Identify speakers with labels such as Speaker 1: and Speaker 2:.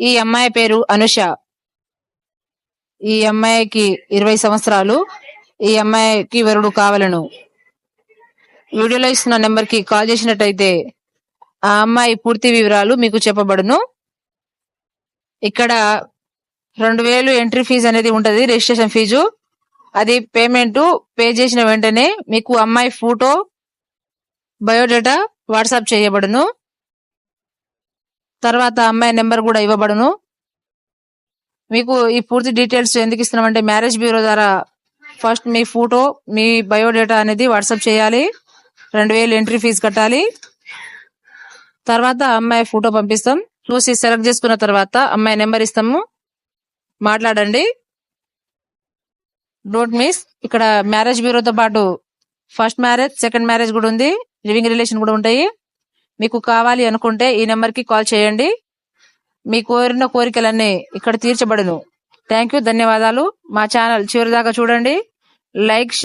Speaker 1: ఈ అమ్మాయి పేరు అనుష. ఈ అమ్మాయికి 20 సంవత్సరాలు. ఈ అమ్మాయికి వరుడు కావలను. వీడియోలో ఇస్తున్న నెంబర్ కి కాల్ చేసినట్టయితే ఆ అమ్మాయి పూర్తి వివరాలు మీకు చెప్పబడును. ఇక్కడ 2000 ఎంట్రీ ఫీజు అనేది ఉంటది, రిజిస్ట్రేషన్ ఫీజు. అది పేమెంట్ పే చేసిన వెంటనే మీకు అమ్మాయి ఫోటో, బయోడేటా వాట్సాప్ చేయబడును. తర్వాత అమ్మాయి నెంబర్ కూడా ఇవ్వబడును. మీకు ఈ పూర్తి డీటెయిల్స్ ఎందుకు ఇస్తున్నామంటే మ్యారేజ్ బ్యూరో ద్వారా ఫస్ట్ మీ ఫోటో, మీ బయోడేటా అనేది వాట్సాప్ చేయాలి. 2000 ఎంట్రీ ఫీజు కట్టాలి. తర్వాత అమ్మాయి ఫోటో పంపిస్తాం. చూసి సెలెక్ట్ చేసుకున్న తర్వాత అమ్మాయి నెంబర్ ఇస్తాము, మాట్లాడండి. Don't miss. ఇక్కడ మ్యారేజ్ బ్యూరోతో పాటు ఫస్ట్ మ్యారేజ్, సెకండ్ మ్యారేజ్ కూడా ఉంది, లివింగ్ రిలేషన్ కూడా ఉంటాయి. మీకు కావాలి అనుకుంటే ఈ నెంబర్ కి కాల్ చేయండి. మీ కోరిన కోరికలన్నీ ఇక్కడ తీర్చబడును. థ్యాంక్ యూ, ధన్యవాదాలు. మా ఛానల్ చివరిదాకా చూడండి. లైక్